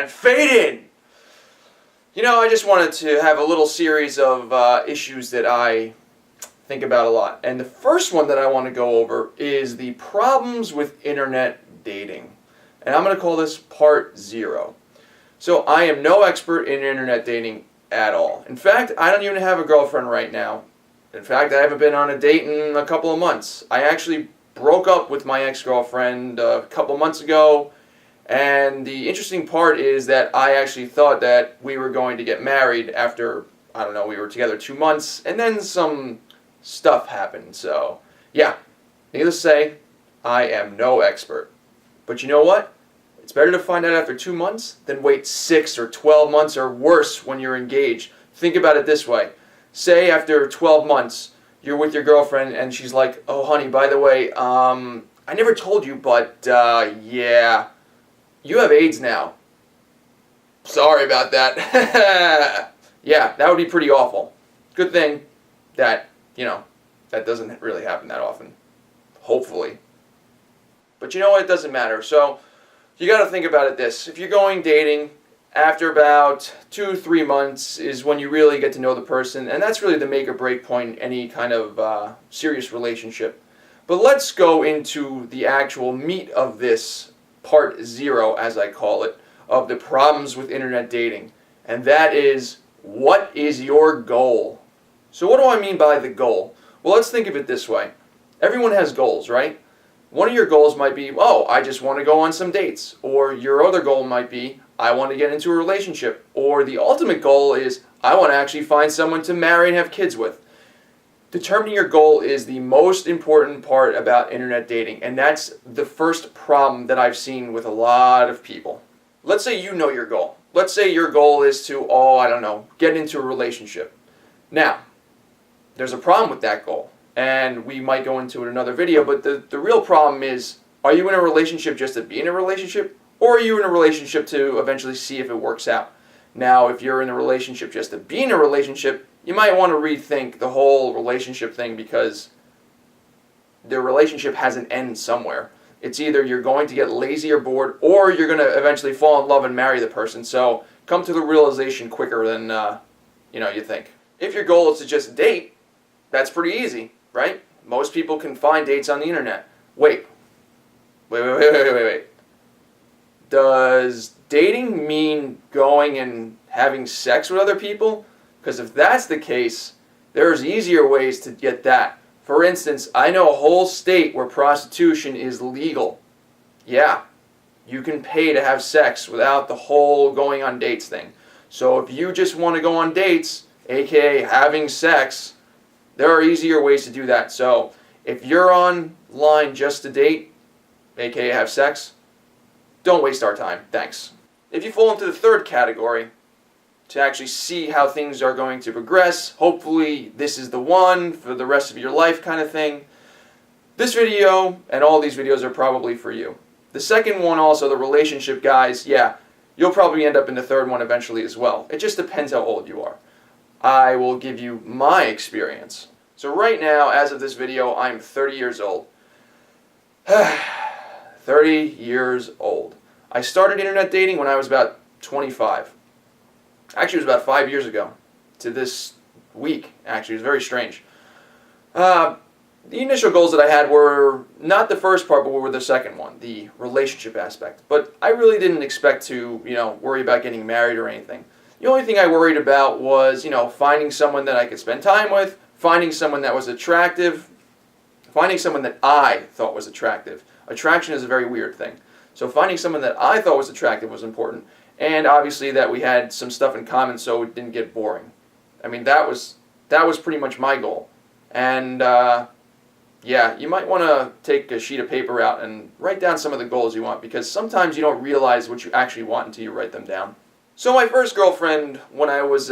and fade in. You know, I just wanted to have a little series of issues that I think about a lot. And the first one that I want to go over is the problems with internet dating. And I'm going to call this part 0. So I am no expert in internet dating at all. In fact, I don't even have a girlfriend right now. In fact, I haven't been on a date in a couple of months. I actually broke up with my ex-girlfriend a couple of months ago. And the interesting part is that I actually thought that we were going to get married after, I don't know, we were together 2 months, and then some stuff happened. So, yeah, needless to say, I am no expert. But you know what? It's better to find out after 2 months than wait 6 or 12 months or worse when you're engaged. Think about it this way. Say after 12 months, you're with your girlfriend and she's like, oh, honey, by the way, I never told you, but, yeah, you have AIDS now. Sorry about that. Yeah, that would be pretty awful. Good thing that, you know, that doesn't really happen that often. Hopefully. But you know what? It doesn't matter. So, you got to think about it this. If you're going dating, after about 2-3 months is when you really get to know the person, and that's really the make or break point in any kind of serious relationship. But let's go into the actual meat of this part 0, as I call it, of the problems with internet dating. And that is, what is your goal? So what do I mean by the goal? Well, let's think of it this way. Everyone has goals, right? One of your goals might be, oh, I just want to go on some dates. Or your other goal might be, I want to get into a relationship. Or the ultimate goal is, I want to actually find someone to marry and have kids with. Determining your goal is the most important part about internet dating, and that's the first problem that I've seen with a lot of people. Let's say you know your goal. Let's say your goal is to, I don't know, get into a relationship. Now, there's a problem with that goal, and we might go into it in another video, but the real problem is, are you in a relationship just to be in a relationship, or are you in a relationship to eventually see if it works out? Now, if you're in a relationship just to be in a relationship, you might want to rethink the whole relationship thing, because the relationship has an end somewhere. It's either you're going to get lazy or bored, or you're going to eventually fall in love and marry the person. So come to the realization quicker than you think. If your goal is to just date, that's pretty easy, right? Most people can find dates on the internet. Wait. Does dating mean going and having sex with other people? Because if that's the case, there's easier ways to get that. For instance, I know a whole state where prostitution is legal. Yeah, you can pay to have sex without the whole going on dates thing. So if you just want to go on dates, aka having sex, there are easier ways to do that. So if you're online just to date, aka have sex, don't waste our time. Thanks. If you fall into the third category, to actually see how things are going to progress, hopefully this is the one for the rest of your life kind of thing, this video and all these videos are probably for you. The second one also, the relationship guys, yeah, you'll probably end up in the third one eventually as well. It just depends how old you are. I will give you my experience. So right now, as of this video, I'm 30 years old. 30 years old. I started internet dating when I was about 25. Actually, it was about 5 years ago to this week, actually. It was very strange. The initial goals that I had were not the first part, but were the second one, the relationship aspect. But I really didn't expect to, worry about getting married or anything. The only thing I worried about was, finding someone that I could spend time with, finding someone that was attractive, finding someone that I thought was attractive. Attraction is a very weird thing. So finding someone that I thought was attractive was important. And obviously that we had some stuff in common so it didn't get boring. I mean, that was pretty much my goal. And yeah, you might want to take a sheet of paper out and write down some of the goals you want, because sometimes you don't realize what you actually want until you write them down. So my first girlfriend, when I was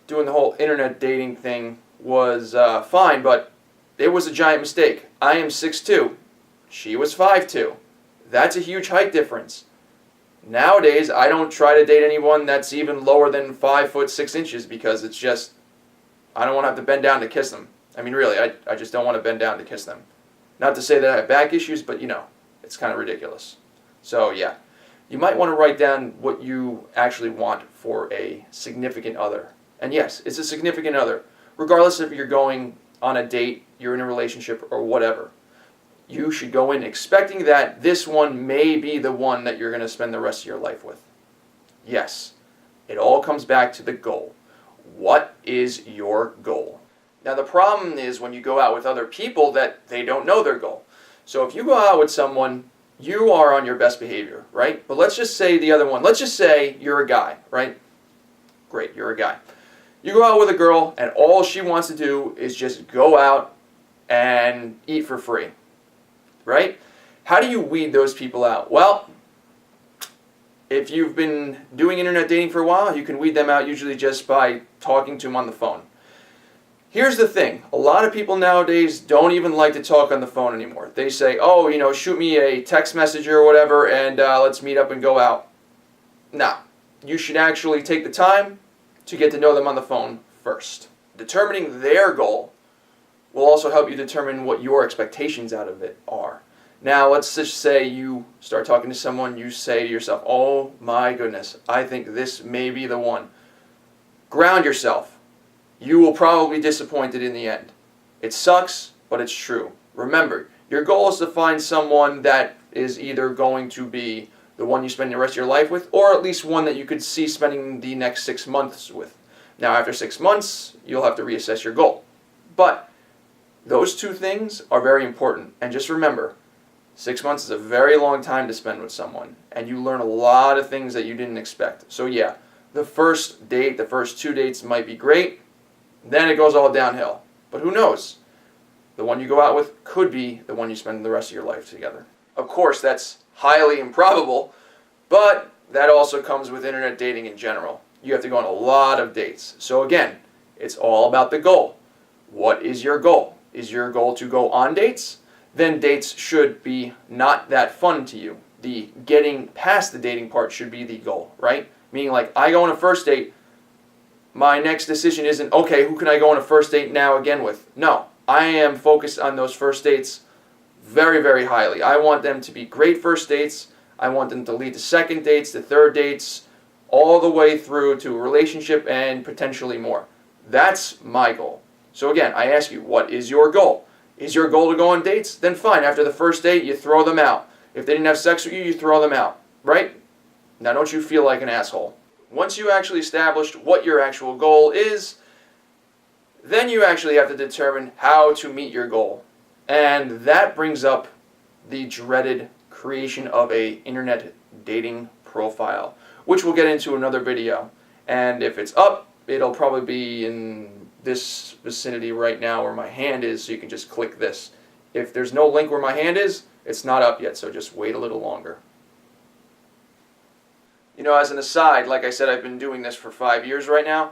doing the whole internet dating thing, was fine, but it was a giant mistake. I am 6'2". She was 5'2". That's a huge height difference. Nowadays, I don't try to date anyone that's even lower than 5 foot 6 inches, because it's just, I don't want to have to bend down to kiss them. I mean, really, I just don't want to bend down to kiss them. Not to say that I have back issues, but it's kind of ridiculous. So, yeah. you might want to write down what you actually want for a significant other. And yes, it's a significant other. Regardless if you're going on a date, you're in a relationship, or whatever. You should go in expecting that this one may be the one that you're going to spend the rest of your life with. Yes, it all comes back to the goal. What is your goal? Now the problem is when you go out with other people that they don't know their goal. So if you go out with someone, you are on your best behavior, right? But let's just say the other one, let's just say you're a guy, right? Great, you're a guy. You go out with a girl and all she wants to do is just go out and eat for free, right? How do you weed those people out? Well, if you've been doing internet dating for a while, you can weed them out usually just by talking to them on the phone. Here's the thing. A lot of people nowadays don't even like to talk on the phone anymore. They say, oh, shoot me a text message or whatever and let's meet up and go out. No. You should actually take the time to get to know them on the phone first. Determining their goal will also help you determine what your expectations out of it are. Now, let's just say you start talking to someone, you say to yourself, oh my goodness, I think this may be the one. Ground yourself. You will probably be disappointed in the end. It sucks, but it's true. Remember, your goal is to find someone that is either going to be the one you spend the rest of your life with, or at least one that you could see spending the next 6 months with. Now, after 6 months, you'll have to reassess your goal. But those two things are very important. And just remember, 6 months is a very long time to spend with someone, and you learn a lot of things that you didn't expect. So yeah, the first date, the first 2 dates might be great, then it goes all downhill. But who knows? The one you go out with could be the one you spend the rest of your life together. Of course, that's highly improbable, but that also comes with internet dating in general. You have to go on a lot of dates. So again, it's all about the goal. What is your goal? Is your goal to go on dates? Then dates should be not that fun to you. The getting past the dating part should be the goal, right? Meaning like, I go on a first date, my next decision isn't, okay, who can I go on a first date now again with? No, I am focused on those first dates very, very highly. I want them to be great first dates. I want them to lead to second dates, to third dates, all the way through to a relationship and potentially more. That's my goal. So again, I ask you, what is your goal? Is your goal to go on dates? Then fine, after the first date, you throw them out. If they didn't have sex with you, you throw them out, right? Now don't you feel like an asshole. Once you actually established what your actual goal is, then you actually have to determine how to meet your goal. And that brings up the dreaded creation of an internet dating profile, which we'll get into another video. And if it's up, it'll probably be in this vicinity right now where my hand is, so you can just click this. If there's no link where my hand is, it's not up yet, so just wait a little longer. As an aside, like I said, I've been doing this for 5 years right now,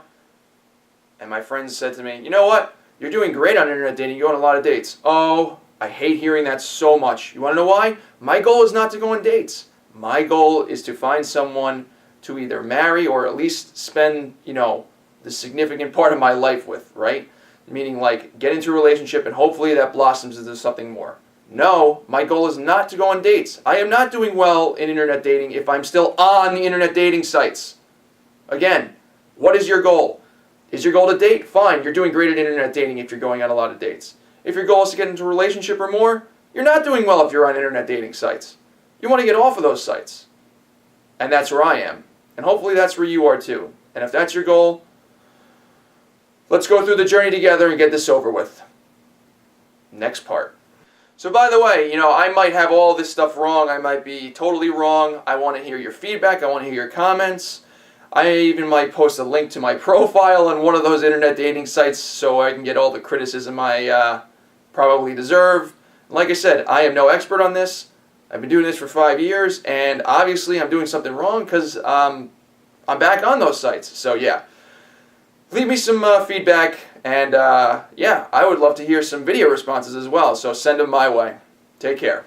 and my friends said to me, you know what? You're doing great on internet dating. You go on a lot of dates. Oh, I hate hearing that so much. You want to know why? My goal is not to go on dates. My goal is to find someone to either marry or at least spend, the significant part of my life with, right? Meaning like get into a relationship and hopefully that blossoms into something more. No, my goal is not to go on dates. I am not doing well in internet dating if I'm still on the internet dating sites. Again, what is your goal? Is your goal to date? Fine, you're doing great at internet dating if you're going on a lot of dates. If your goal is to get into a relationship or more, you're not doing well if you're on internet dating sites. You want to get off of those sites. And that's where I am. And hopefully that's where you are too. And if that's your goal, let's go through the journey together and get this over with. Next part. So by the way, I might have all this stuff wrong. I might be totally wrong. I want to hear your feedback. I want to hear your comments. I even might post a link to my profile on one of those internet dating sites so I can get all the criticism I probably deserve. Like I said, I am no expert on this. I've been doing this for 5 years, and obviously I'm doing something wrong because I'm back on those sites. So yeah, leave me some feedback, and yeah, I would love to hear some video responses as well, so send them my way. Take care.